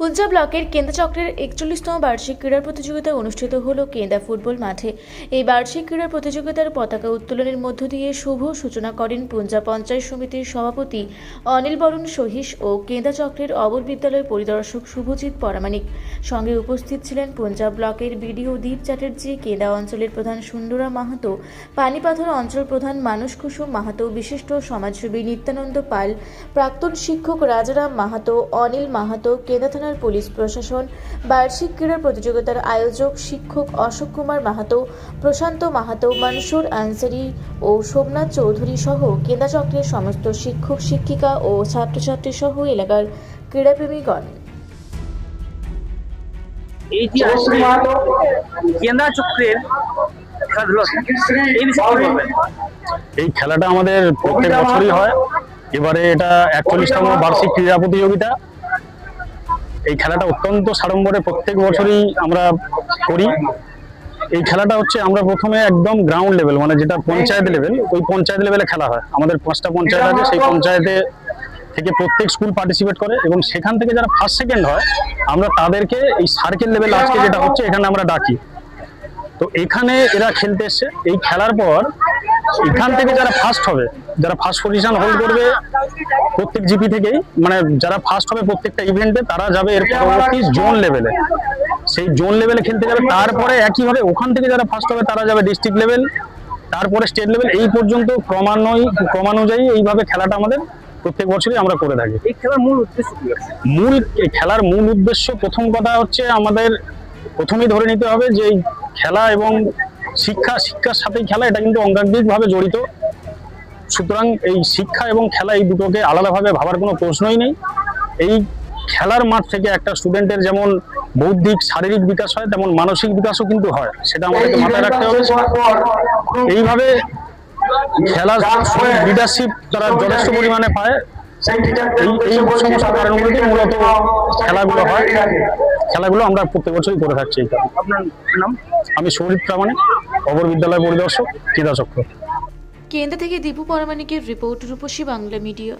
পুঞ্জা ব্লকের কেন্দা চক্রের 41তম বার্ষিক ক্রীড়া প্রতিযোগিতা অনুষ্ঠিত হলো কেন্দা ফুটবল মাঠে। এই বার্ষিক ক্রীড়া প্রতিযোগিতার পতাকা উত্তোলনের মধ্য দিয়ে শুভ সূচনা করেন পুঞ্জা পঞ্চায়েত সমিতির সভাপতি অনিল বরণ সহিস ও কেন্দা চক্রের অবর বিদ্যালয় পরিদর্শক শুভজিৎ পরামানিক। সঙ্গে উপস্থিত ছিলেন পুঞ্জা ব্লকের বিডিও দীপ চ্যাটার্জি, কেন্দা অঞ্চলের প্রধান সুন্দরা মাহাতো, পানিপাথর অঞ্চল প্রধান মানস কুসুম মাহাতো, বিশিষ্ট সমাজসেবী নিত্যানন্দ পাল, প্রাক্তন শিক্ষক রাজারাম মাহাতো, অনিল মাহাতো, কেন্দা থানার পুলিশ প্রশাসন, বার্ষিক ক্রীড়া প্রতিযোগিতার আয়োজক শিক্ষক অশোক কুমার মাহাতো, প্রশান্ত মাহাতো, মনসুর আনসারি ও সোমনাথ চৌধুরী সহ কেন্দা চক্রের সমস্ত শিক্ষক শিক্ষিকা ও ছাত্রছাত্রী সহ এলাকার ক্রীড়াপ্রেমীগণ। এই যে কেন্দা চক্রের এই খেলাটা আমাদের প্রত্যেক বছরই হয়। এবারে এটা 41তম বার্ষিক ক্রীড়া প্রতিযোগিতা। এই খেলাটা অত্যন্ত সাড়ম্বরে প্রত্যেক বছরই আমরা করি। এই খেলাটা হচ্ছে আমরা প্রথমে একদম গ্রাউন্ড লেভেল, মানে যেটা পঞ্চায়েত লেভেল, ওই পঞ্চায়েত লেভেলে খেলা হয়। আমাদের 5টা পঞ্চায়েত আছে, সেই পঞ্চায়েতে থেকে প্রত্যেক স্কুল পার্টিসিপেট করে এবং সেখান থেকে যারা ফার্স্ট সেকেন্ড হয় আমরা তাদেরকে এই সার্কেল লেভেল আজকে যেটা হচ্ছে এখানে আমরা ডাকি। তো এখানে এরা খেলতে এসছে। এই খেলার পর এখান থেকে যারা ফার্স্ট হবে, যারা ফার্স্ট পজিশন হোল্ড করবে প্রত্যেক জিপি থেকেই, মানে যারা ফার্স্ট হবে প্রত্যেকটা ইভেন্টে, তারা যাবে এর পরবর্তী জোন লেভেলে। সেই জোন লেভেলে খেলতে যাবে। তারপরে একইভাবে ওখান থেকে যারা ফার্স্ট হবে তারা যাবে ডিস্ট্রিক্ট লেভেল, তারপরে স্টেট লেভেল, এই পর্যন্ত ক্রমানুযায়ী এইভাবে খেলাটা আমাদের প্রত্যেক বছরই আমরা করে থাকি। এই খেলার মূল উদ্দেশ্য কি? খেলার মূল উদ্দেশ্য, প্রথম কথা হচ্ছে আমাদের প্রথমেই ধরে নিতে হবে যে এই খেলা এবং শিক্ষার সাথেই খেলা, এটা কিন্তু অঙ্গাঙ্গিকভাবে জড়িত। সুতরাং এই শিক্ষা এবং খেলা এই দুটোকে আলাদাভাবে ভাবার কোনো প্রশ্নই নেই। এই খেলার মাঠ থেকে একটা স্টুডেন্টের যেমন বৌদ্ধিক শারীরিক বিকাশ হয়, তেমন মানসিক বিকাশও কিন্তু হয়, সেটা আমাদেরকে মাথায় রাখতে হবে। এইভাবে খেলার লিডারশিপ তারা যথেষ্ট পরিমাণে পায়। এই সমস্ত কারণগুলোতে মূলত খেলাগুলো হয়। খেলাগুলো আমরা প্রত্যেক বছরই করে থাকছি। আপনার নাম? আমি শুভজিৎ প্রামাণিক, অবর বিদ্যালয় পরিদর্শক, কেন্দা চক্র। কেন্দা থেকে দীপু পরামানিকের রিপোর্ট, রূপসী বাংলা মিডিয়া।